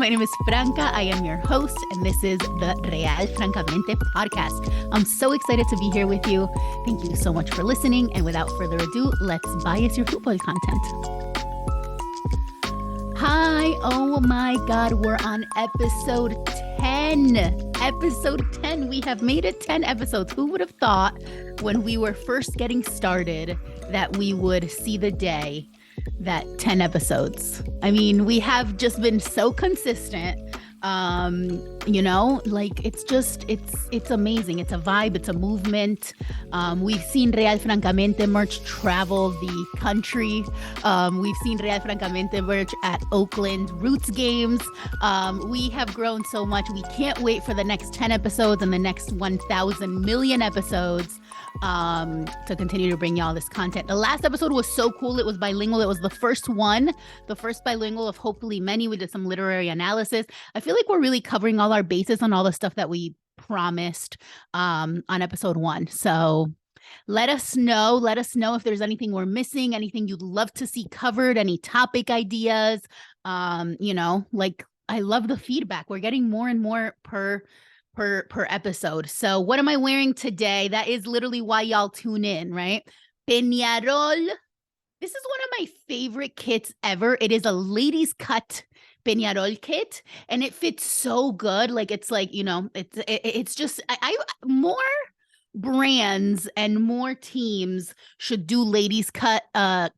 My name is Franca. I am your host, and this is the Francamente podcast. I'm so excited to be here with you. Thank you so much for listening. And without further ado, let's bias your football content. Hi. Oh my God. We're on episode 10. Episode 10. We have made it 10 episodes. Who would have thought when we were first getting started that we would see the day that 10 episodes? I mean, we have just been so consistent. It's amazing. It's a vibe. It's a movement. We've seen Real Francamente merch travel the country. We've seen Real Francamente merch at Oakland Roots games. We have grown so much. We can't wait for the next 10 episodes and the next 1,000 million episodes to continue to bring y'all this content. The last episode was so cool. It was bilingual. It was the first bilingual of hopefully many. We did some literary analysis. I feel like we're really covering all our bases on all the stuff that we promised on episode 1. So let us know if there's anything we're missing, anything you'd love to see covered, any topic ideas. I love the feedback. We're getting more and more per episode. So what am I wearing today? That is literally why y'all tune in, right? Peñarol. This is one of my favorite kits ever. It is a ladies cut Peñarol kit, and it fits so good. Like, it's like, it's just, I more brands and more teams should do ladies cut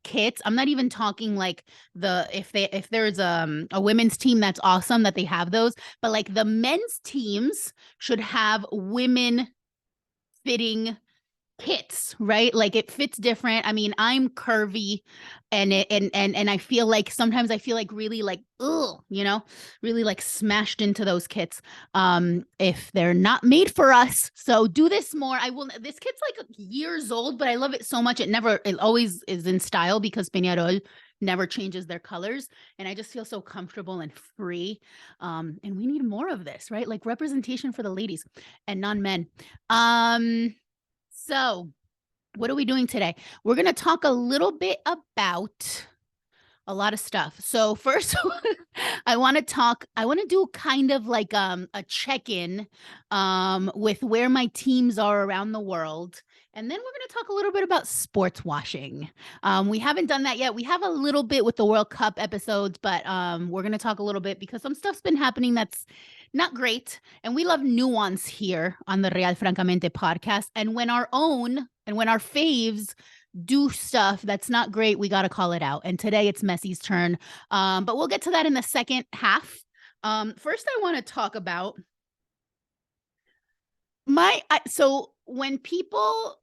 kits. I'm not even talking like if there's a women's team, that's awesome that they have those, but like the men's teams should have women fitting kits, right? Like, it fits different. I mean, I'm curvy and I feel like sometimes I feel like really like, really like smashed into those kits if they're not made for us. So do this more. This kit's like years old, but I love it so much. It always is in style because Peñarol never changes their colors. And I just feel so comfortable and free. And we need more of this, right? Like representation for the ladies and non-men. So what are we doing today? We're going to talk a little bit about a lot of stuff. So first, I want to do kind of like a check-in with where my teams are around the world. And then we're going to talk a little bit about sports washing. We haven't done that yet. We have a little bit with the World Cup episodes, but we're going to talk a little bit because some stuff's been happening that's not great. And we love nuance here on the Real Francamente podcast. And when our faves do stuff that's not great, we got to call it out. And today it's Messi's turn. But we'll get to that in the second half. First, I want to talk about so when people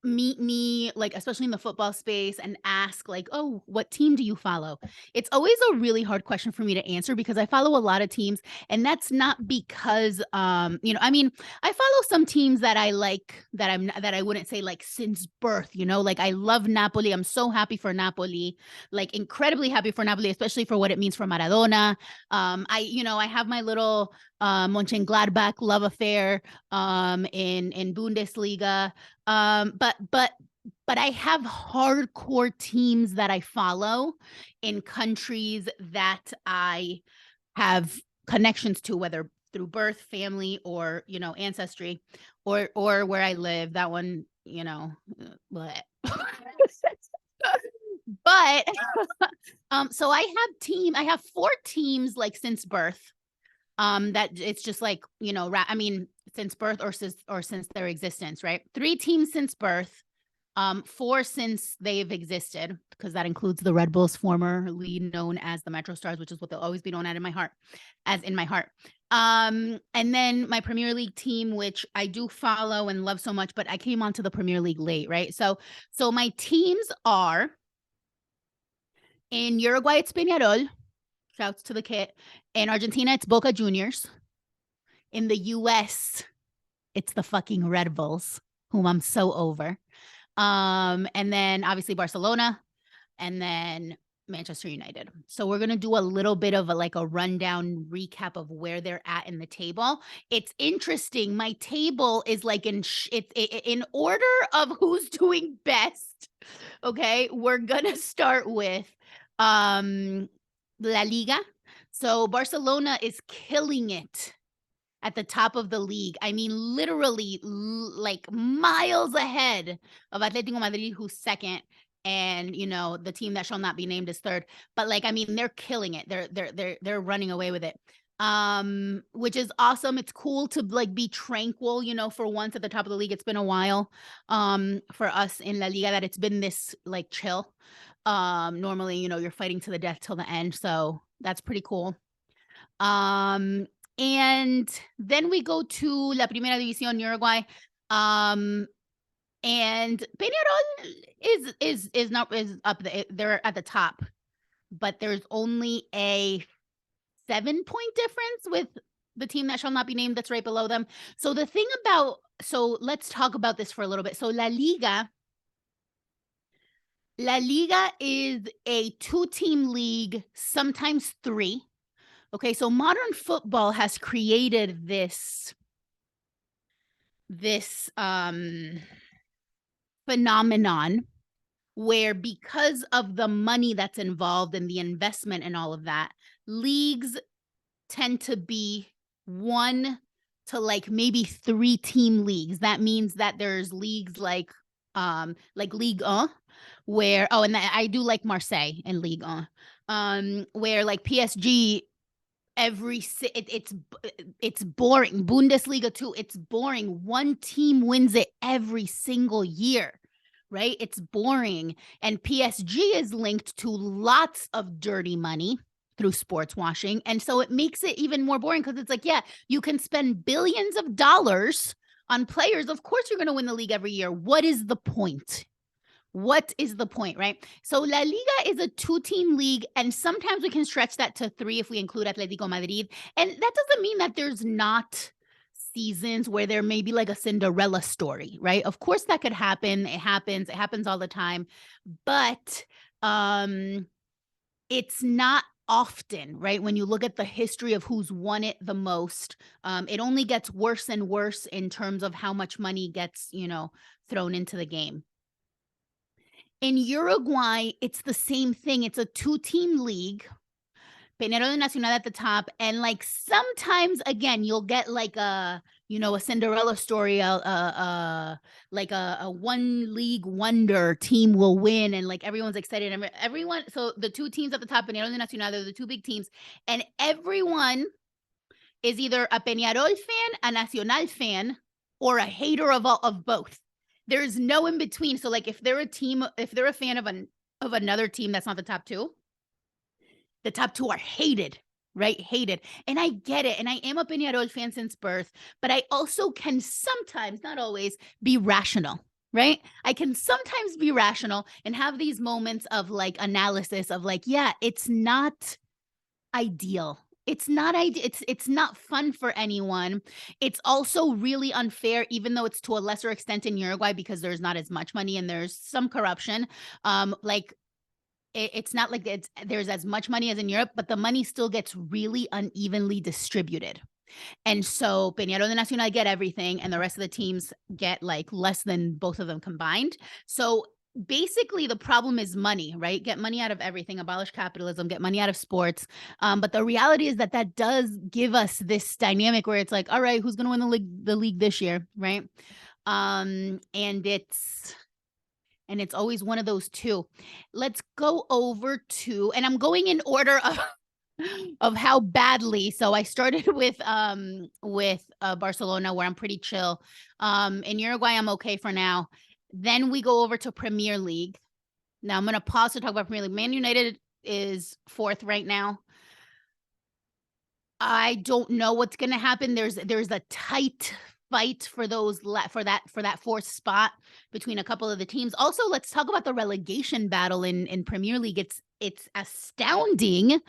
meet me, like especially in the football space, and ask like, oh, what team do you follow? It's always a really hard question for me to answer because I follow a lot of teams, and that's not because I follow some teams that I like that I wouldn't say like since birth, like I love Napoli. I'm so happy for Napoli, like incredibly happy for Napoli, especially for what it means for Maradona. I have my little Mönchengladbach love affair in Bundesliga. But I have hardcore teams that I follow in countries that I have connections to, whether through birth, family, or, ancestry, or where I live. That one, but so I have 4 teams like since birth. That it's just like, since birth or since their existence, right? 3 teams since birth, 4 since they've existed, because that includes the Red Bulls, formerly known as the Metro Stars, which is what they'll always be known in my heart. And then my Premier League team, which I do follow and love so much, but I came onto the Premier League late, right? So my teams are in Uruguay, it's Peñarol. Shouts to the kit. In Argentina, it's Boca Juniors. In the US, it's the fucking Red Bulls, whom I'm so over. And then obviously Barcelona, and then Manchester United. So we're going to do a little bit of a rundown recap of where they're at in the table. It's interesting. My table is like in order of who's doing best. Okay. We're going to start with La Liga. So Barcelona is killing it at the top of the league. I mean, literally like miles ahead of Atletico Madrid, who's second, and the team that shall not be named is third. But like, I mean, they're killing it. They're running away with it. Which is awesome. It's cool to like be tranquil, for once at the top of the league. It's been a while for us in La Liga that it's been this like chill. Normally, you're fighting to the death till the end. So that's pretty cool. And then we go to La Primera División Uruguay. And Peñarol is up there. They're at the top, but there's only a 7-point difference with the team that shall not be named that's right below them. So let's talk about this for a little bit. So La Liga is a 2-team league, sometimes 3. Okay, so modern football has created this phenomenon where, because of the money that's involved and the investment and all of that, leagues tend to be 1 to like maybe 3-team leagues. That means that there's leagues like Ligue 1, where and I do like Marseille and Ligue 1, where like PSG, it's boring. Bundesliga too, it's boring. 1 team wins it every single year, right? It's boring. And PSG is linked to lots of dirty money through sports washing. And so it makes it even more boring, because it's like, yeah, you can spend billions of dollars on players. Of course you're going to win the league every year. What is the point? What is the point, right? So La Liga is a 2-team league, and sometimes we can stretch that to 3 if we include Atletico Madrid. And that doesn't mean that there's not seasons where there may be like a Cinderella story, right? Of course that could happen. It happens all the time. But it's not often, right? When you look at the history of who's won it the most, it only gets worse and worse in terms of how much money gets, thrown into the game. In Uruguay, it's the same thing. It's a 2-team league. Peñarol and Nacional at the top. And like sometimes, again, you'll get like a Cinderella story, like a 1 league wonder team will win, and like everyone's excited. So the 2 teams at the top, Peñarol and Nacional, they're the 2 big teams. And everyone is either a Peñarol fan, a Nacional fan, or a hater of both. There's no in between. So like if they're a fan of another team that's not the top 2, the top 2 are hated, right? Hated. And I get it. And I am a Peñarol fan since birth, but I also can sometimes, not always, be rational, right? I can sometimes be rational and have these moments of like analysis of like, yeah, it's not ideal. It's not it's not fun for anyone. It's also really unfair, even though it's to a lesser extent in Uruguay, because there's not as much money and there's some corruption. Like it's not like there's as much money as in Europe, but the money still gets really unevenly distributed. And so Peñarol and Nacional get everything, and the rest of the teams get like less than both of them combined. So basically the problem is money, right? Get money out of everything, abolish capitalism, get money out of sports. But the reality is that does give us this dynamic where it's like, all right, who's going to win the league this year, right? And it's always one of those 2. Let's go over to, and I'm going in order of how badly. So I started with Barcelona, where I'm pretty chill. In Uruguay, I'm okay for now. Then we go over to Premier League. Now I'm going to pause to talk about Premier League. Man United is 4th right now. I don't know what's going to happen. There's a tight fight for that 4th spot between a couple of the teams. Also, let's talk about the relegation battle in Premier League. It's astounding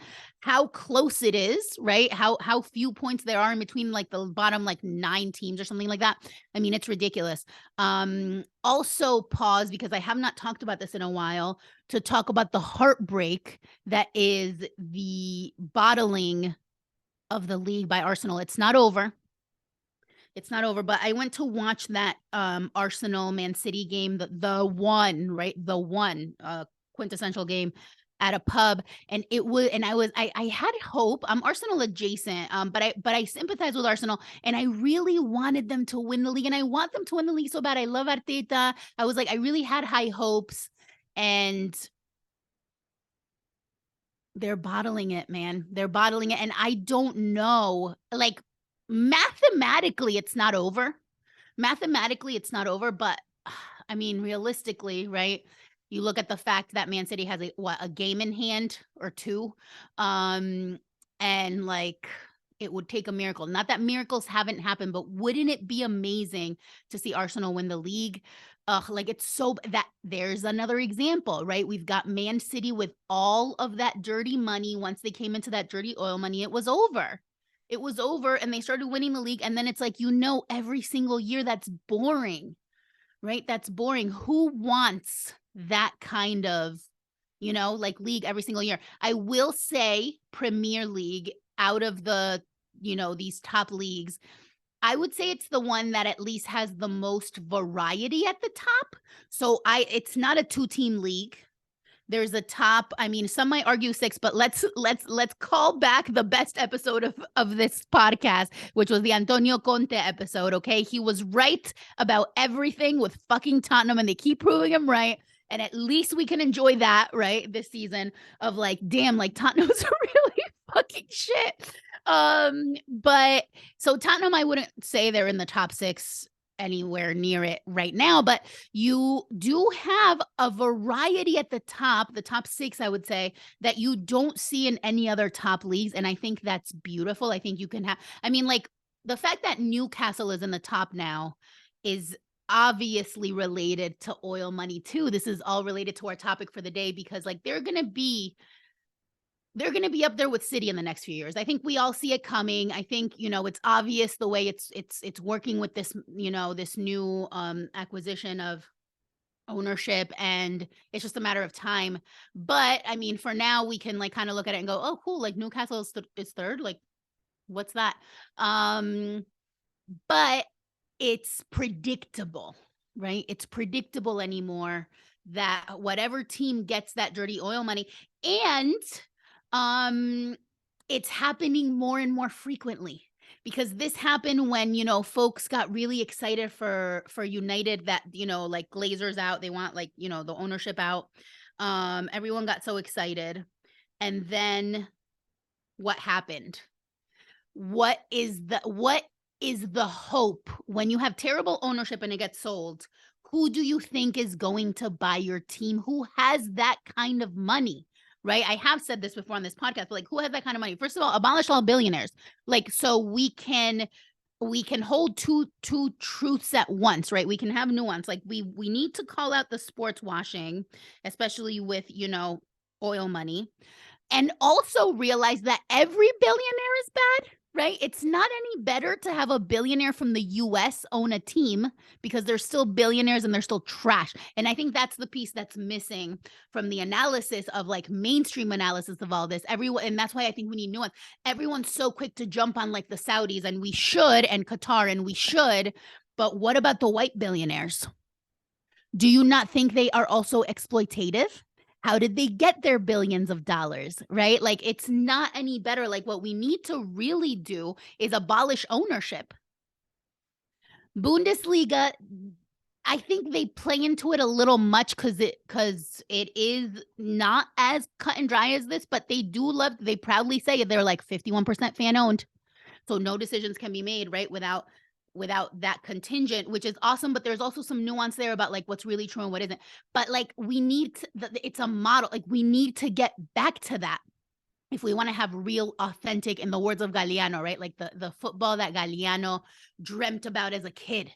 how close it is, right? How few points there are in between like the bottom like 9 teams or something like that. I mean, it's ridiculous. Also pause, because I have not talked about this in a while, to talk about the heartbreak that is the bottling of the league by Arsenal. It's not over. It's not over, but I went to watch that Arsenal Man City game, the one, right? The one quintessential game. at a pub, and I had hope. I'm Arsenal adjacent, but I sympathize with Arsenal, and I really wanted them to win the league, and I want them to win the league so bad. I love Arteta. I was like, I really had high hopes, and they're bottling it, man. They're bottling it, and I don't know, like, mathematically, it's not over. Mathematically, it's not over, but I mean, realistically, right? You look at the fact that Man City has a game in hand or 2, um, and, like, it would take a miracle. Not that miracles haven't happened, but wouldn't it be amazing to see Arsenal win the league? Ugh, like, it's so that there's another example, right? We've got Man City with all of that dirty money. Once they came into that dirty oil money, it was over. It was over, and they started winning the league, and then it's like, every single year that's boring, right? That's boring. Who wants that kind of, like, league every single year? I will say Premier League out of these top leagues, I would say it's the one that at least has the most variety at the top. So it's not a 2-team league. There's a top, I mean, some might argue 6, but let's call back the best episode of this podcast, which was the Antonio Conte episode, okay? He was right about everything with fucking Tottenham, and they keep proving him right, and at least we can enjoy that, right, this season of, like, damn, like, Tottenham's really fucking shit. But so Tottenham, I wouldn't say they're in the top 6 anywhere near it right now, but you do have a variety at the top 6, I would say, that you don't see in any other top leagues, and I think that's beautiful. I think you can I mean, like, the fact that Newcastle is in the top now is obviously related to oil money too. This is all related to our topic for the day because, like, they're gonna be up there with City in the next few years. I think we all see it coming. I think, it's obvious the way it's working with this, this new acquisition of ownership, and it's just a matter of time. But I mean, for now, we can, like, kind of look at it and go, oh, cool, like Newcastle is third. Like, what's that? But it's predictable, right? It's predictable anymore that whatever team gets that dirty oil money, and um it's happening more and more frequently, because this happened when, folks got really excited for United, that, like, Glazers out, they want, like, the ownership out. Everyone got so excited, and then what happened? What is the hope when you have terrible ownership and it gets sold? Who do you think is going to buy your team? Who has that kind of money? Right? I have said this before on this podcast, but, like, who has that kind of money? First of all, abolish all billionaires. Like, so we can hold two truths at once, right? We can have nuance. Like, we need to call out the sports washing, especially with, oil money, and also realize that every billionaire is bad, right? It's not any better to have a billionaire from the US own a team, because they're still billionaires and they're still trash. And I think that's the piece that's missing from the analysis of, like, mainstream analysis of all this. Everyone, and that's why I think we need nuance. Everyone's so quick to jump on, like, the Saudis, and we should, and Qatar, and we should. But what about the white billionaires? Do you not think they are also exploitative? How did they get their billions of dollars, right? Like, it's not any better. Like, what we need to really do is abolish ownership. Bundesliga, I think they play into it a little much because it is not as cut and dry as this, but they proudly say they're, like, 51% fan owned. So no decisions can be made, right, without that contingent, which is awesome. But there's also some nuance there about, like, what's really true and what isn't. But, like, we need it's a model. Like, we need to get back to that if we want to have real, authentic, in the words of Galliano, right? Like, the football that Galliano dreamt about as a kid,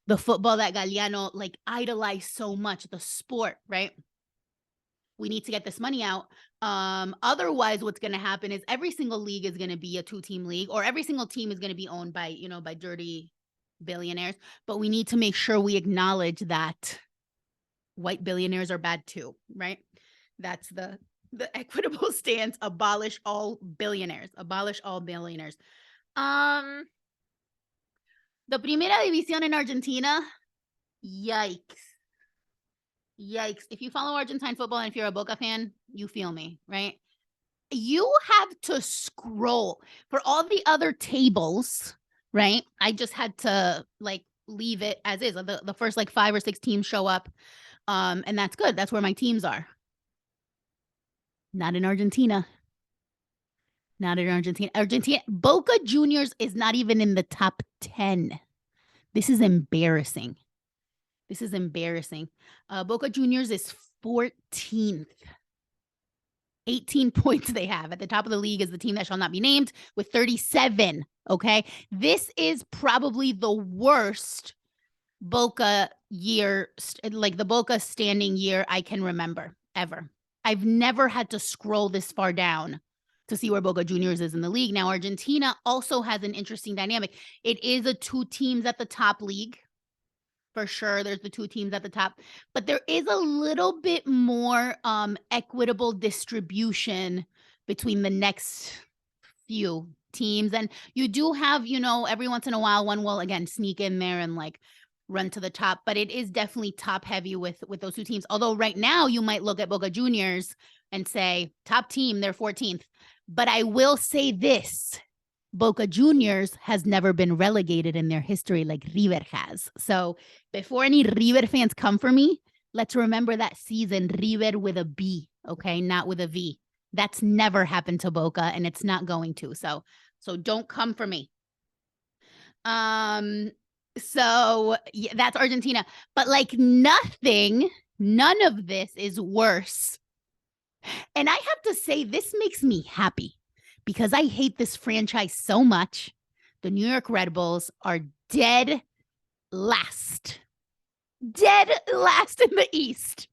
the football that Galliano, like, idolized so much, the sport, right? We need to get this money out. Otherwise, what's going to happen is every single league is going to be a 2-team league, or every single team is going to be owned by, by dirty billionaires. But we need to make sure we acknowledge that white billionaires are bad too, right? That's the equitable stance. Abolish all billionaires. Abolish all billionaires. The Primera División in Argentina. Yikes. Yikes. If you follow Argentine football and if you're a Boca fan, you feel me, right? You have to scroll for all the other tables, right? I just had to like leave it as is. The first like 5 or 6 teams show up. And that's good. That's where my teams are. Not in Argentina. Not in Argentina. Argentina, Boca Juniors is not even in the top 10. This is embarrassing. This is embarrassing. Boca Juniors is 14th. 18 points they have. At the top of the league is the team that shall not be named with 37. Okay. This is probably the worst Boca year, like the Boca standing year I can remember ever. I've never had to scroll this far down to see where Boca Juniors is in the league. Now, Argentina also has an interesting dynamic. It is a 2 teams at the top league. For sure, there's the 2 teams at the top, but there is a little bit more equitable distribution between the next few teams. And you do have, you know, every once in a while, one will again sneak in there and like run to the top, but it is definitely top heavy with those 2 teams. Although right now you might look at Boca Juniors and say top team, they're 14th. But I will say this, Boca Juniors has never been relegated in their history like River has. So before any River fans come for me, let's remember that season, River with a B, okay, not with a V. That's never happened to Boca, and it's not going to. So don't come for me. So yeah, that's Argentina. But like none of this is worse. And I have to say, this makes me happy because I hate this franchise so much. The New York Red Bulls are dead last. Dead last in the East.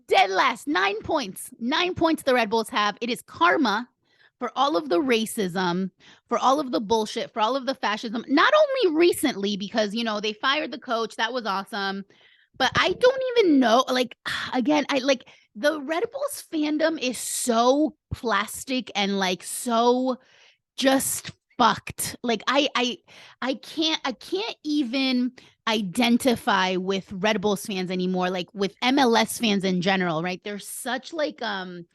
Dead last. 9 points. 9 points the Red Bulls have. It is karma for all of the racism, for all of the bullshit, for all of the fascism. Not only recently, because, you know, they fired the coach. That was awesome. But I don't even know, like, again, I like the Red Bulls fandom is so plastic and like so just fucked. Like I can't even identify with Red Bulls fans anymore, like with MLS fans in general, right? There's such like a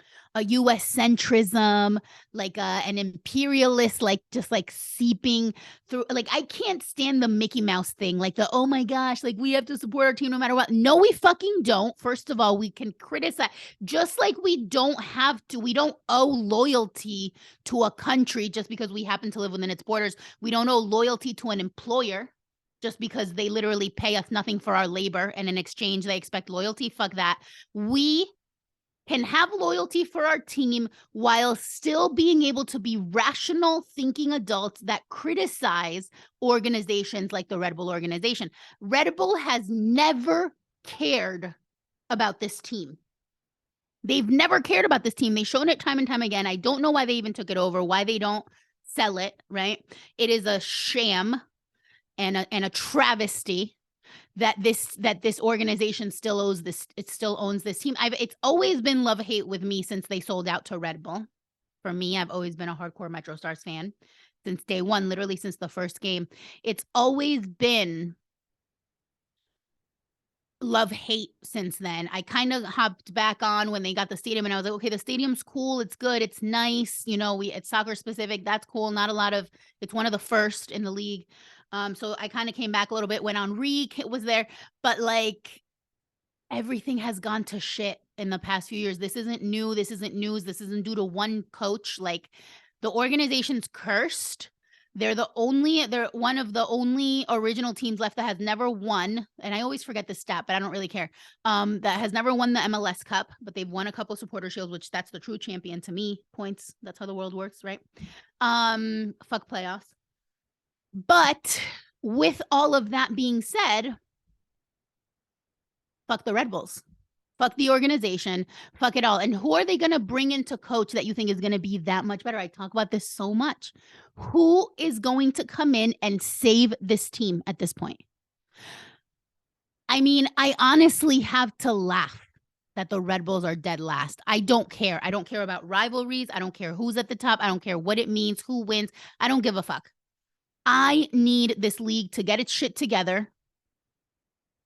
US centrism, like an imperialist, like just like seeping through. Like I can't stand the Mickey Mouse thing, like the oh my gosh, like we have to support our team no matter what. No, we fucking don't. First of all, we can criticize, just like we don't owe loyalty to a country just because we happen to live within its borders. We don't owe loyalty to an employer just because they literally pay us nothing for our labor and in exchange they expect loyalty. Fuck that. We can have loyalty for our team while still being able to be rational thinking adults that criticize organizations like the Red Bull organization. Red Bull has never cared about this team. They've never cared about this team. They've shown it time and time again. I don't know why they even took it over, why they don't sell it, right? It is a sham and a travesty that this organization still owns this team. It's always been love-hate with me since they sold out to Red Bull. For me, I've always been a hardcore Metro Stars fan since day one, literally since the first game. It's always been love-hate since then. I kind of hopped back on when they got the stadium and I was like, okay, the stadium's cool, it's good, it's nice, you know, it's soccer specific, that's cool. It's one of the first in the league. So I kind of came back a little bit when Henri was there, but like everything has gone to shit in the past few years. This isn't new. This isn't news. This isn't due to one coach. Like the organization's cursed. They're one of the only original teams left that has never won. And I always forget this stat, but I don't really care. That has never won the MLS Cup, but they've won a couple supporter shields, which that's the true champion to me. Points. That's how the world works, right? Fuck playoffs. But with all of that being said, fuck the Red Bulls. Fuck the organization. Fuck it all. And who are they going to bring in to coach that you think is going to be that much better? I talk about this so much. Who is going to come in and save this team at this point? I mean, I honestly have to laugh that the Red Bulls are dead last. I don't care. I don't care about rivalries. I don't care who's at the top. I don't care what it means, who wins. I don't give a fuck. I need this league to get its shit together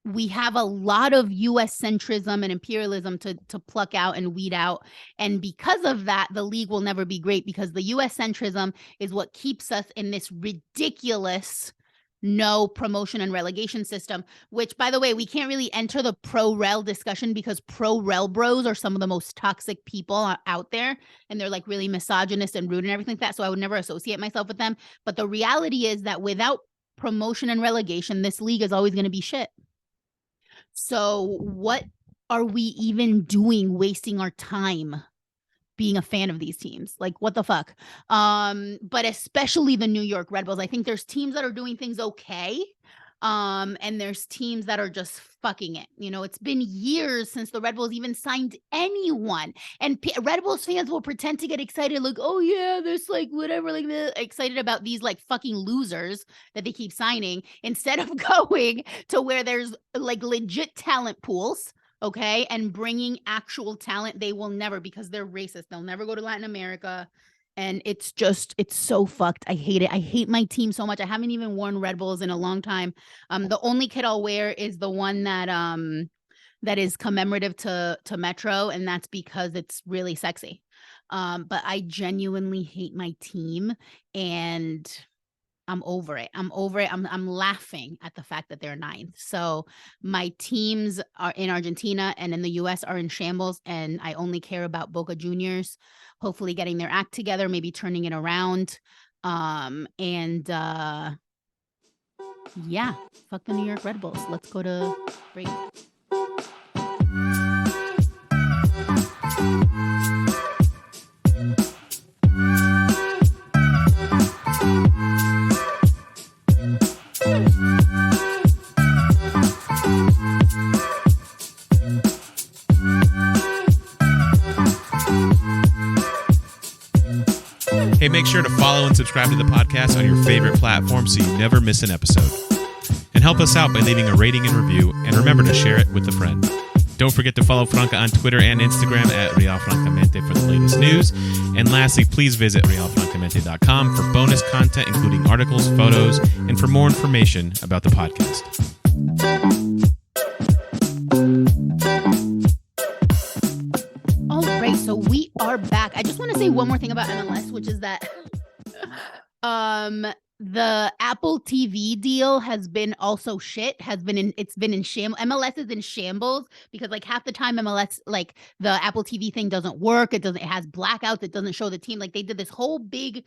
we have a lot of US centrism and imperialism to pluck out and weed out. And because of that, the league will never be great, because the US centrism is what keeps us in this ridiculous no promotion and relegation system, which, by the way, we can't really enter the pro-rel discussion because pro-rel bros are some of the most toxic people out there, and they're like really misogynist and rude and everything like that. So I would never associate myself with them. But the reality is that without promotion and relegation, this league is always going to be shit. So what are we even doing wasting our time being a fan of these teams? Like, what the fuck? But especially the New York Red Bulls. I think there's teams that are doing things okay. And there's teams that are just fucking it. You know, it's been years since the Red Bulls even signed anyone. And Red Bulls fans will pretend to get excited, like, oh yeah, there's like whatever, like excited about these like fucking losers that they keep signing, instead of going to where there's like legit talent pools. Okay. And bringing actual talent. They will never, because they're racist. They'll never go to Latin America. And it's so fucked. I hate it. I hate my team so much. I haven't even worn Red Bulls in a long time. The only kit I'll wear is the one that that is commemorative to Metro, and that's because it's really sexy. But I genuinely hate my team, and I'm over it. I'm laughing at the fact that they're ninth. So my teams are in Argentina and in the US are in shambles, and I only care about Boca Juniors, hopefully getting their act together, maybe turning it around. Yeah, fuck the New York Red Bulls. Let's go to break. Hey, make sure to follow and subscribe to the podcast on your favorite platform so you never miss an episode. And help us out by leaving a rating and review, and remember to share it with a friend. Don't forget to follow Franca on Twitter and Instagram at Francamente for the latest news. And lastly, please visit realfrancamente.com for bonus content, including articles, photos, and for more information about the podcast. So we are back. I just want to say one more thing about MLS, which is that the Apple TV deal has been also shit. It's been in shambles. MLS is in shambles because like half the time MLS, like the Apple TV thing doesn't work. It has blackouts. It doesn't show the team. Like they did this whole big,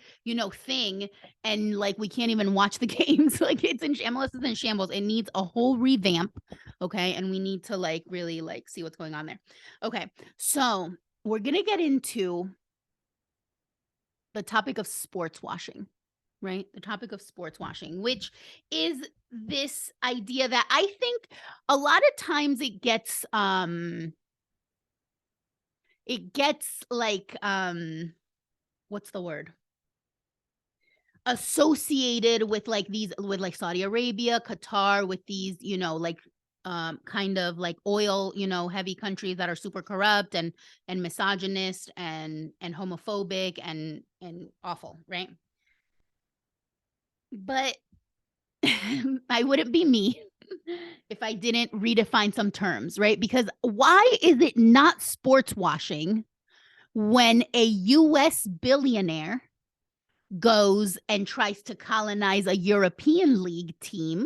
thing, and like we can't even watch the games. Like MLS is in shambles. It needs a whole revamp. Okay. And we need to like really like see what's going on there. Okay. So we're going to get into the topic of sports washing, right? The topic of sports washing, which is this idea that I think a lot of times it gets like, what's the word? Associated with like with like Saudi Arabia, Qatar, with these, like kind of like oil, heavy countries that are super corrupt and misogynist and homophobic and awful, right? But I wouldn't be me if I didn't redefine some terms, right? Because why is it not sports washing when a US billionaire goes and tries to colonize a European league team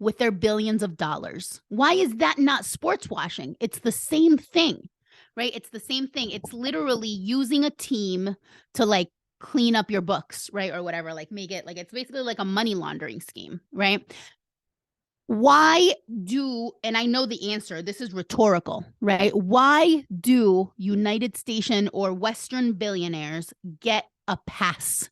with their billions of dollars? Why is that not sports washing? It's the same thing, right? It's the same thing. It's literally using a team to like clean up your books, right? Or whatever, like make it like, it's basically like a money laundering scheme, right? Why do, and I know the answer, this is rhetorical, right? Why do United Station or Western billionaires get a pass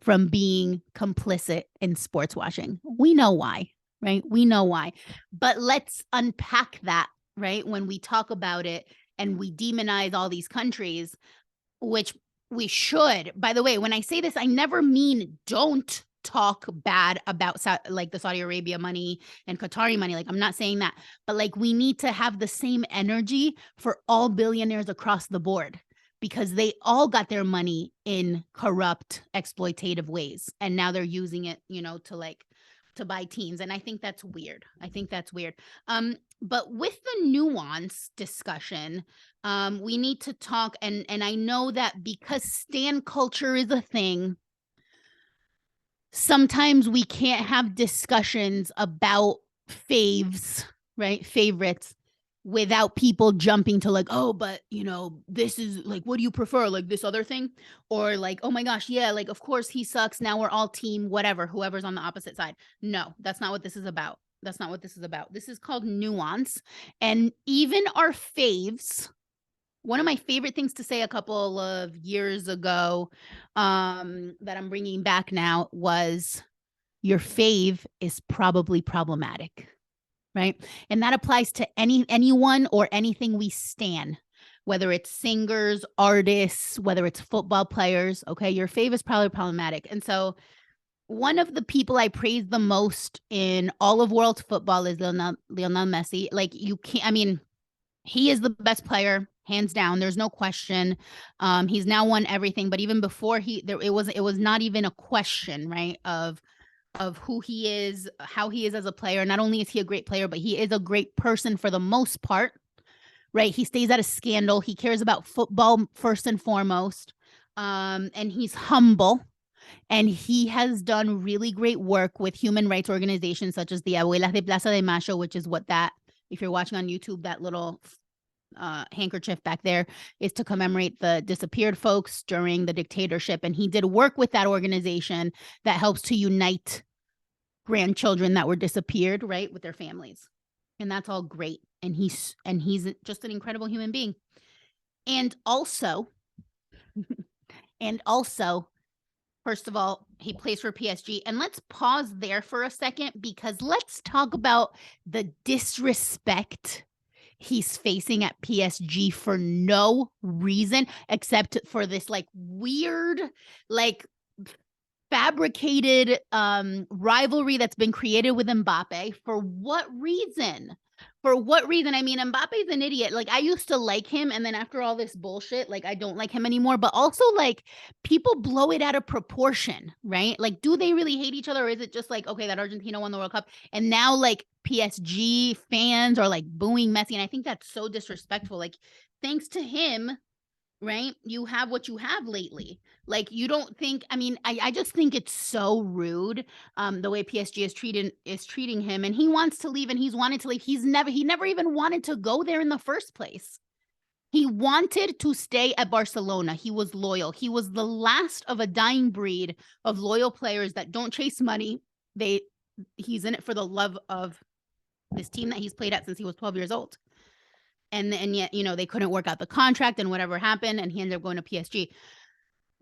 from being complicit in sports washing? We know why, right? We know why. But let's unpack that, right? When we talk about it and we demonize all these countries, which we should. By the way, when I say this, I never mean don't talk bad about like the Saudi Arabia money and Qatari money. Like, I'm not saying that, but like we need to have the same energy for all billionaires across the board, because they all got their money in corrupt, exploitative ways. And now they're using it, to like to buy teams. And I think that's weird. But with the nuance discussion, we need to talk, and I know that because stan culture is a thing, sometimes we can't have discussions about faves, right? Favorites, without people jumping to like, oh, but this is like, what do you prefer? Like this other thing? Or like, oh my gosh, yeah, like, of course he sucks. Now we're all team, whatever, whoever's on the opposite side. No, that's not what this is about. This is called nuance. And even our faves, one of my favorite things to say a couple of years ago, that I'm bringing back now, was your fave is probably problematic, right? And that applies to anyone or anything we stan, whether it's singers, artists, whether it's football players. Okay, your fave is probably problematic. And so one of the people I praise the most in all of world football is Lionel Messi. Like, you can't, I mean, he is the best player, hands down. There's no question. He's now won everything, but even before it was not even a question, right? Of who he is, how he is as a player. Not only is he a great player, but he is a great person for the most part, right? He stays out of scandal. He cares about football first and foremost. And he's humble. And he has done really great work with human rights organizations such as the Abuelas de Plaza de Mayo, which is what that, if you're watching on YouTube, that little handkerchief back there is to commemorate the disappeared folks during the dictatorship. And he did work with that organization that helps to unite grandchildren that were disappeared, right, with their families. And that's all great. And he's just an incredible human being. And also, first of all, he plays for PSG. And let's pause there for a second, because let's talk about the disrespect he's facing at PSG for no reason except for this like weird, like fabricated rivalry that's been created with Mbappe. For what reason? I mean, Mbappe's an idiot. Like, I used to like him, and then after all this bullshit, like, I don't like him anymore. But also, like, people blow it out of proportion, right? Like, do they really hate each other, or is it just like, okay, that Argentina won the World Cup, and now like PSG fans are like booing Messi? And I think that's so disrespectful. Like, thanks to him, right, you have what you have lately. Like, you don't think, I mean, I just think it's so rude, the way PSG is treating him. And he wants to leave, and he's wanted to leave. He never even wanted to go there in the first place. He wanted to stay at Barcelona. He was loyal. He was the last of a dying breed of loyal players that don't chase money. He's in it for the love of this team that he's played at since he was 12 years old. And yet, they couldn't work out the contract, and whatever happened, and he ended up going to PSG.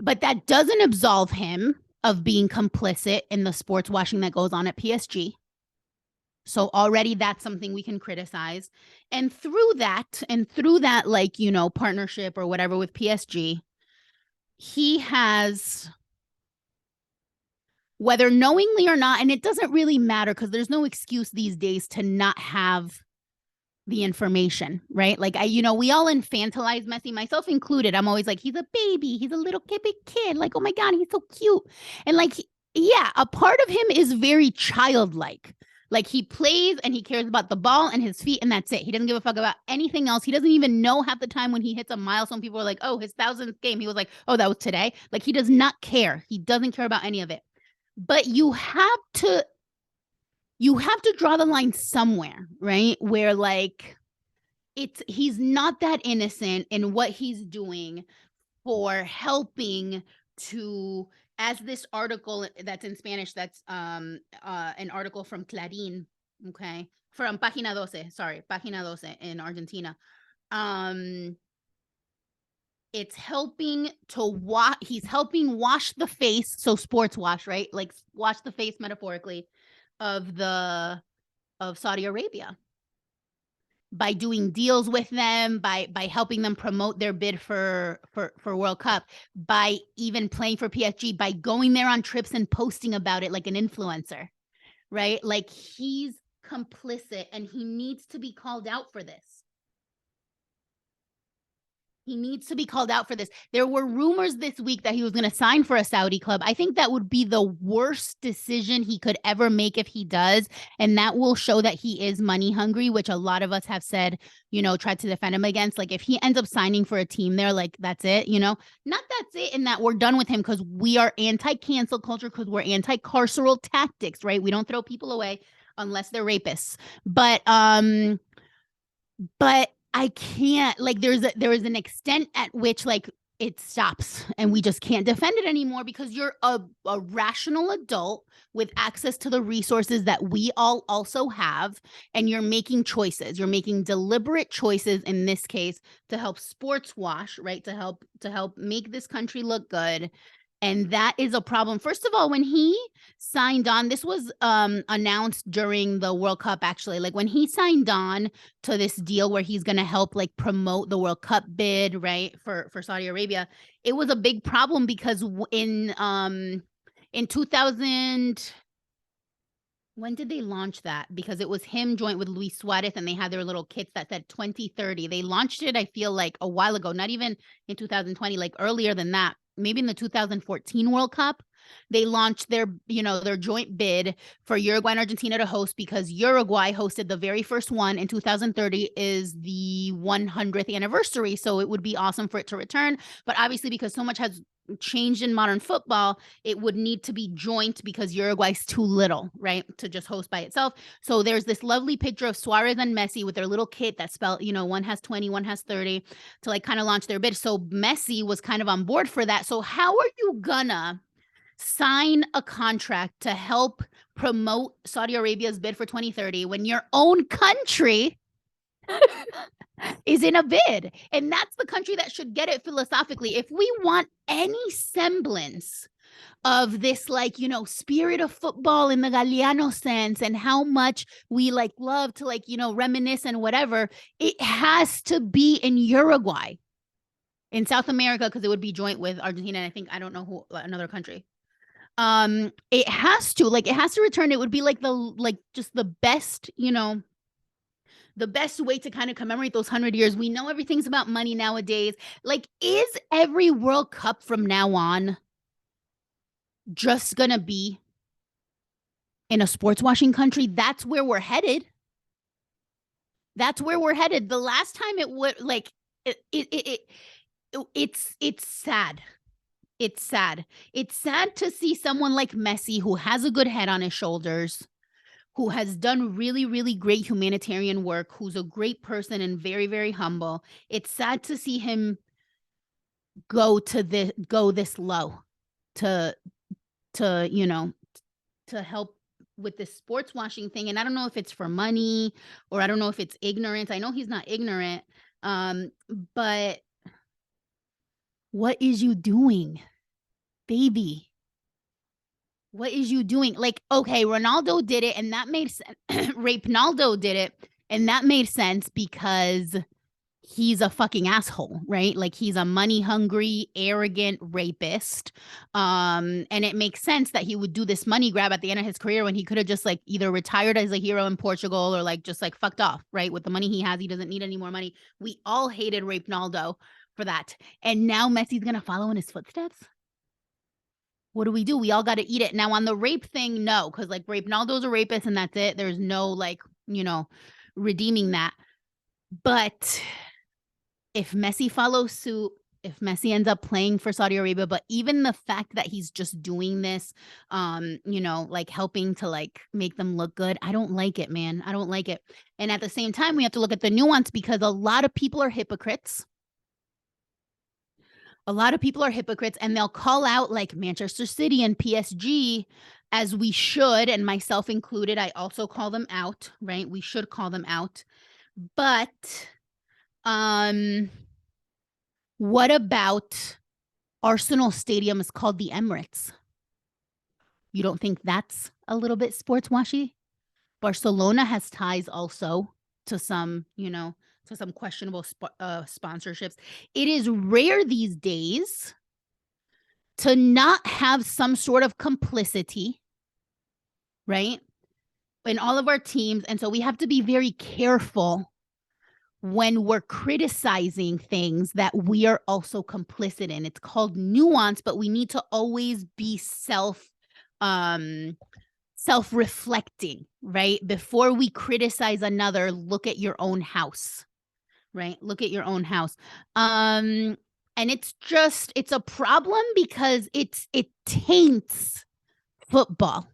But that doesn't absolve him of being complicit in the sports washing that goes on at PSG. So already that's something we can criticize. And through that, like, partnership or whatever with PSG, he has, whether knowingly or not, and it doesn't really matter because there's no excuse these days to not have the information, right? Like, we all infantilize Messi, myself included. I'm always like, he's a baby, he's a little kid, like, oh my God, he's so cute. And like, yeah, a part of him is very childlike. Like, he plays and he cares about the ball and his feet, and that's it. He doesn't give a fuck about anything else. He doesn't even know half the time when he hits a milestone. People are like, oh, his 1000th game. He was like, oh, that was today. Like, he does not care. He doesn't care about any of it. But you have to draw the line somewhere, right? Where like, he's not that innocent in what he's doing for helping to, as this article that's in Spanish, that's an article from Clarín, okay, from Página 12 in Argentina. It's helping to he's helping wash the face, so sports wash, right? Like, wash the face metaphorically of Saudi Arabia, by doing deals with them, by helping them promote their bid for World Cup, by even playing for PSG, by going there on trips and posting about it like an influencer, right? Like, he's complicit, and he needs to be called out for this. He needs to be called out for this. There were rumors this week that he was going to sign for a Saudi club. I think that would be the worst decision he could ever make if he does. And that will show that he is money hungry, which a lot of us have said, tried to defend him against. Like if he ends up signing for a team there, like that's it, not that's it and that we're done with him because we are anti-cancel culture, because we're anti-carceral tactics, right? We don't throw people away unless they're rapists. But I can't, like, there is an extent at which like it stops and we just can't defend it anymore, because you're a rational adult with access to the resources that we all also have, and you're making choices. You're making deliberate choices in this case to help sports wash, right? To help make this country look good. And that is a problem. First of all, when he signed on, this was announced during the World Cup, actually. Like when he signed on to this deal where he's going to help like promote the World Cup bid, right, for Saudi Arabia, it was a big problem because in 2000, when did they launch that? Because it was him joint with Luis Suarez, and they had their little kits that said 2030. They launched it, I feel like, a while ago, not even in 2020, like earlier than that. Maybe in the 2014 World Cup, they launched their joint bid for Uruguay and Argentina to host, because Uruguay hosted the very first one in 2030 is the 100th anniversary. So it would be awesome for it to return. But obviously, because so much has changed in modern football, it would need to be joint because Uruguay's too little, right, to just host by itself. So there's this lovely picture of Suarez and Messi with their little kit that spelled, one has 20, one has 30, to like kind of launch their bid. So Messi was kind of on board for that. So how are you gonna sign a contract to help promote Saudi Arabia's bid for 2030 when your own country is in a bid? And that's the country that should get it philosophically. If we want any semblance of this, like, spirit of football in the Galliano sense, and how much we like love to like, reminisce and whatever, it has to be in Uruguay, in South America, because it would be joint with Argentina. And I don't know who, another country. It has to return. It would be like just the best, the best way to kind of commemorate those 100 years. We know everything's about money nowadays. Like, is every World Cup from now on just gonna be in a sports washing country? That's where we're headed. The last time it would, like, it's sad. It's sad. It's sad to see someone like Messi, who has a good head on his shoulders, who has done really, really great humanitarian work, who's a great person and very, very humble. It's sad to see him go this low to help with this sports washing thing. And I don't know if it's for money, or I don't know if it's ignorance. I know he's not ignorant. But what is you doing, baby? What is you doing? Like, okay, Ronaldo did it, and that made sense. Ronaldo did it, and that made sense because he's a fucking asshole, right? Like, he's a money hungry, arrogant rapist. And it makes sense that he would do this money grab at the end of his career, when he could have just like either retired as a hero in Portugal, or like just like fucked off, right? With the money he has, he doesn't need any more money. We all hated Ronaldo for that. And now Messi's going to follow in his footsteps. What do? We all got to eat it. Now on the rape thing, no, because like Ronaldo's a rapist and that's it. There's no like, redeeming that. But if Messi follows suit, if Messi ends up playing for Saudi Arabia, but even the fact that he's just doing this, like helping to like make them look good, I don't like it, man. I don't like it. And at the same time, we have to look at the nuance, because a lot of people are hypocrites. And they'll call out like Manchester City and PSG, as we should, and myself included. I also call them out, right? We should call them out. But what about Arsenal Stadium is called the Emirates? You don't think that's a little bit sports washy? Barcelona has ties also to some, to some questionable sponsorships. It is rare these days to not have some sort of complicity, right, in all of our teams. And so we have to be very careful when we're criticizing things that we are also complicit in. It's called nuance, but we need to always be self-reflecting, right? Before we criticize another, look at your own house, right? Look at your own house. And it's a problem because it taints football,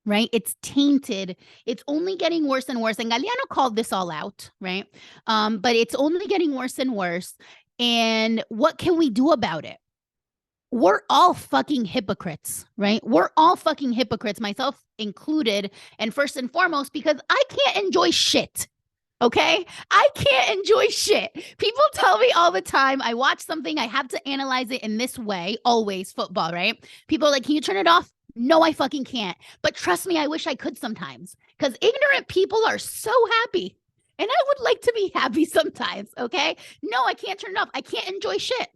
right? It's tainted. It's only getting worse and worse. And Galeano called this all out, right? But it's only getting worse and worse. And what can we do about it? We're all fucking hypocrites, right? We're all fucking hypocrites, myself included. And first and foremost, because I can't enjoy shit. Okay? I can't enjoy shit. People tell me all the time, I watch something, I have to analyze it in this way, always football, right? People are like, can you turn it off? No, I fucking can't. But trust me, I wish I could sometimes because ignorant people are so happy. And I would like to be happy sometimes, okay? No, I can't turn it off. I can't enjoy shit.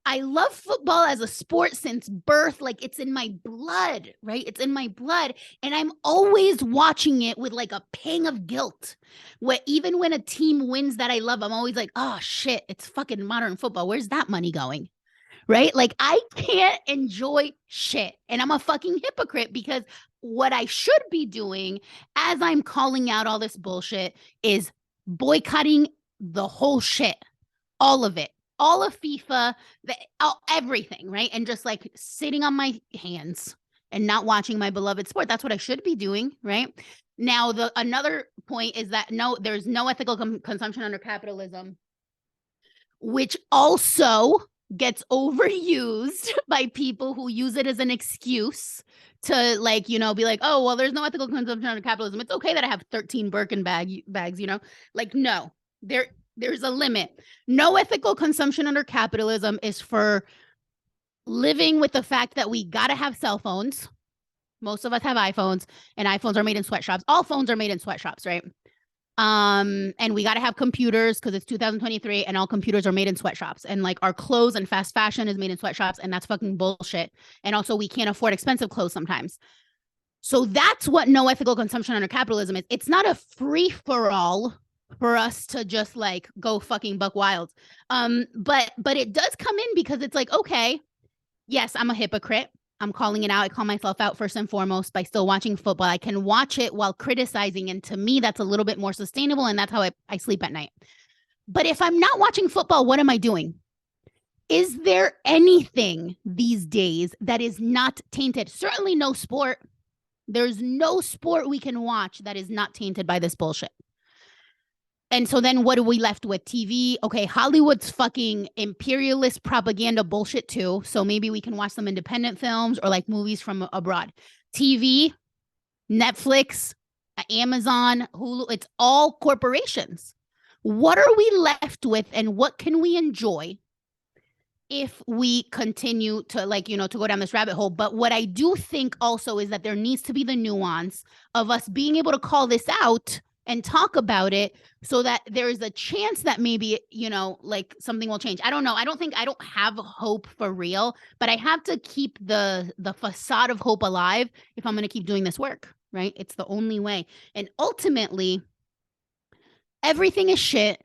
I love football as a sport since birth. Like it's in my blood, right? It's in my blood. And I'm always watching it with like a pang of guilt. Where even when a team wins that I love, I'm always like, oh shit, it's fucking modern football. Where's that money going? Right? Like I can't enjoy shit. And I'm a fucking hypocrite because what I should be doing as I'm calling out all this bullshit is boycotting the whole shit, all of it, all of FIFA, everything, right? And just like sitting on my hands and not watching my beloved sport. That's what I should be doing, right? Now, another point is that there's no ethical consumption under capitalism, which also gets overused by people who use it as an excuse to like, be like, oh, well, there's no ethical consumption under capitalism. It's okay that I have 13 Birkin bags, like, no, there's a limit. No ethical consumption under capitalism is for living with the fact that we got to have cell phones. Most of us have iPhones and iPhones are made in sweatshops. All phones are made in sweatshops, right? And we got to have computers because it's 2023 and all computers are made in sweatshops and like our clothes and fast fashion is made in sweatshops and that's fucking bullshit. And also we can't afford expensive clothes sometimes. So that's what no ethical consumption under capitalism is. It's not a free for all for us to just like go fucking buck wild. But it does come in because it's like, okay, yes, I'm a hypocrite. I'm calling it out. I call myself out first and foremost by still watching football. I can watch it while criticizing. And to me, that's a little bit more sustainable. And that's how I sleep at night. But if I'm not watching football, what am I doing? Is there anything these days that is not tainted? Certainly no sport. There's no sport we can watch that is not tainted by this bullshit. And so then what are we left with? TV. Okay, Hollywood's fucking imperialist propaganda bullshit too. So maybe we can watch some independent films or like movies from abroad. TV, Netflix, Amazon, Hulu, it's all corporations. What are we left with and what can we enjoy if we continue to like, to go down this rabbit hole? But what I do think also is that there needs to be the nuance of us being able to call this out and talk about it so that there is a chance that maybe, like something will change. I don't know. I don't have hope for real, but I have to keep the facade of hope alive if I'm going to keep doing this work, right? It's the only way. And ultimately, everything is shit.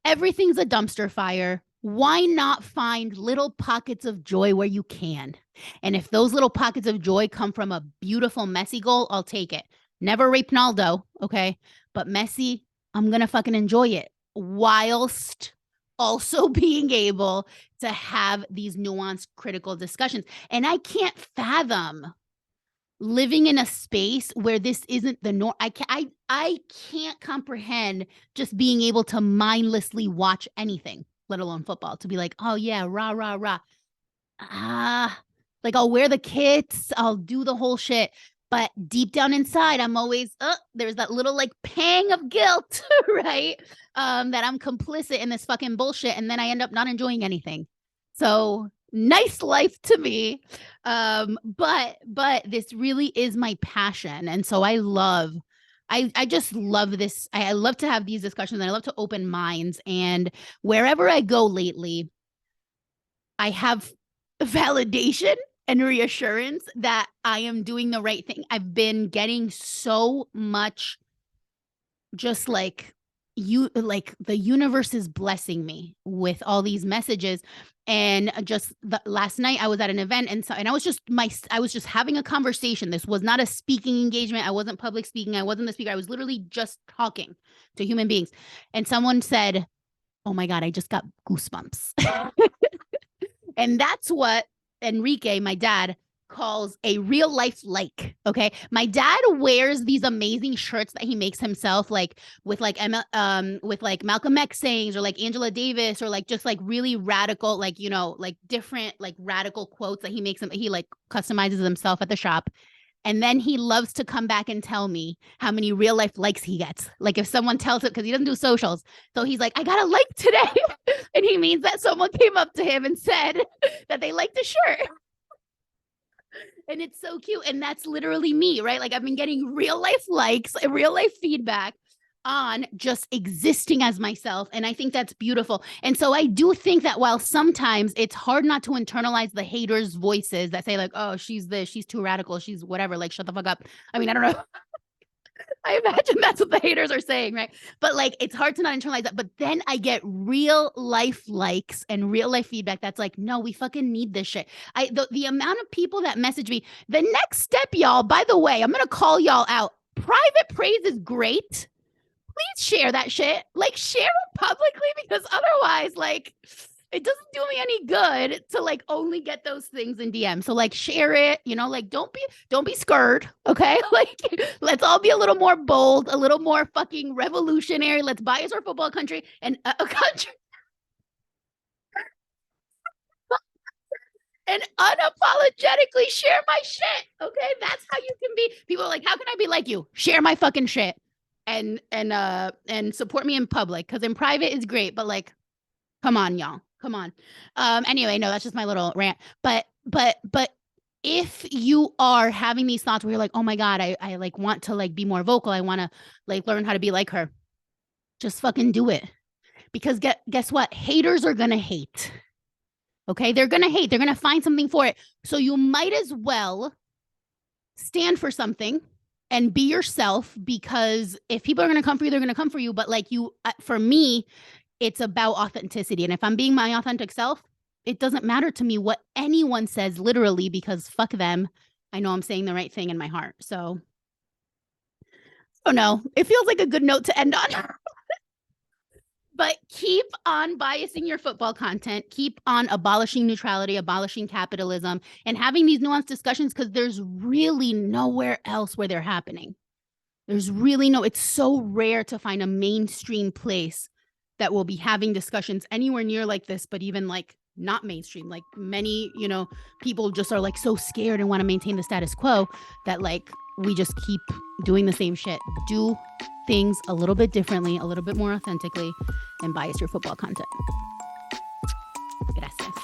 Everything's a dumpster fire. Why not find little pockets of joy where you can? And if those little pockets of joy come from a beautiful Messi goal, I'll take it. Never rape Naldo, okay? But Messi, I'm going to fucking enjoy it whilst also being able to have these nuanced, critical discussions. And I can't fathom living in a space where this isn't the norm. I can't comprehend just being able to mindlessly watch anything, let alone football, to be like, oh yeah, rah, rah, rah. Like I'll wear the kits, I'll do the whole shit. But deep down inside, I'm always, there's that little like pang of guilt, right? That I'm complicit in this fucking bullshit. And then I end up not enjoying anything. So nice life to me. But this really is my passion. And so I just love this. I love to have these discussions and I love to open minds. And wherever I go lately, I have validation and reassurance that I am doing the right thing. I've been getting so much just like the universe is blessing me with all these messages. And just last night I was at an event, and I was just having a conversation. This was not a speaking engagement. I wasn't public speaking. I wasn't the speaker. I was literally just talking to human beings. And someone said, "Oh my God, I just got goosebumps." And that's what Enrique, my dad, calls a real life like. Okay, my dad wears these amazing shirts that he makes himself, like with like Malcolm X sayings, or like Angela Davis, or like just like really radical, like, you know, like different like radical quotes that he makes him. He like customizes himself at the shop. And then he loves to come back and tell me how many real life likes he gets. Like if someone tells him, because he doesn't do socials. So he's like, "I got a like today." And he means that someone came up to him and said that they liked the shirt. And it's so cute. And that's literally me, right? Like I've been getting real life likes, real life feedback on just existing as myself. And I think that's beautiful. And so I do think that while sometimes it's hard not to internalize the haters' voices that say like, "Oh, she's this, she's too radical, she's whatever, like shut the fuck up." I mean, I don't know. I imagine that's what the haters are saying, right? But like, it's hard to not internalize that. But then I get real life likes and real life feedback that's like, "No, we fucking need this shit." The amount of people that message me, the next step, y'all, by the way, I'm going to call y'all out. Private praise is great. Please share that shit. Like share it publicly, because otherwise, like, it doesn't do me any good to like only get those things in DM. So like share it, you know, like don't be scared. Okay. Like let's all be a little more bold, a little more fucking revolutionary. Let's bias our football country and a country and unapologetically share my shit. Okay. That's how you can be. People are like, "How can I be like you?" Share my fucking shit and support me in public. Cause in private is great, but like, come on, y'all. Come on. Anyway, no, that's just my little rant. But if you are having these thoughts where you're like, "Oh my God, I like want to like be more vocal. I want to like learn how to be like her." Just fucking do it. Because guess what? Haters are going to hate. Okay. They're going to hate. They're going to find something for it. So you might as well stand for something and be yourself, because if people are going to come for you, they're going to come for you. But like for me, it's about authenticity. And if I'm being my authentic self, it doesn't matter to me what anyone says, literally, because fuck them. I know I'm saying the right thing in my heart. So, I don't know. It feels like a good note to end on. But keep on biasing your football content. Keep on abolishing neutrality, abolishing capitalism, and having these nuanced discussions, because there's really nowhere else where they're happening. There's really it's so rare to find a mainstream place that will be having discussions anywhere near like this, but even like not mainstream. Like many, you know, people just are like so scared and want to maintain the status quo that like we just keep doing the same shit. Do things a little bit differently, a little bit more authentically, and bias your football content. Gracias.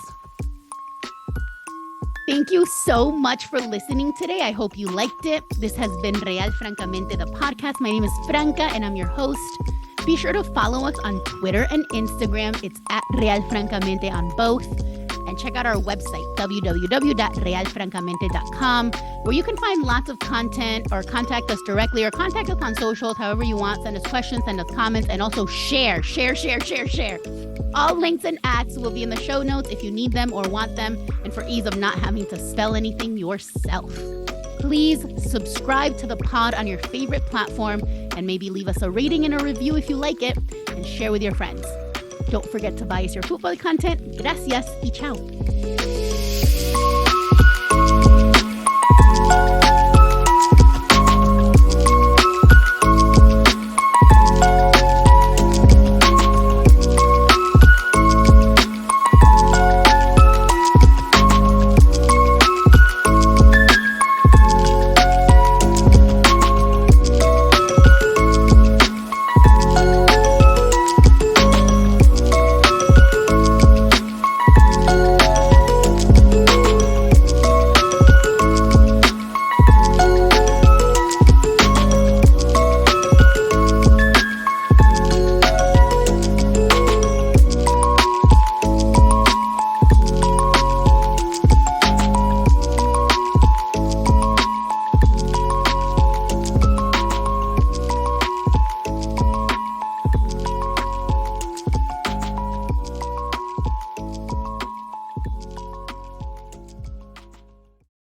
Thank you so much for listening today. I hope you liked it. This has been Real Francamente, the podcast. My name is Franca, and I'm your host. Be sure to follow us on Twitter and Instagram. It's at Real Francamente on both. And check out our website, www.realfrancamente.com, where you can find lots of content, or contact us directly, or contact us on socials, however you want. Send us questions, send us comments, and also share. All links and ads will be in the show notes if you need them or want them, and for ease of not having to spell anything yourself. Please subscribe to the pod on your favorite platform, and maybe leave us a rating and a review if you like it, and share with your friends. Don't forget to bias your football content. Gracias y ciao.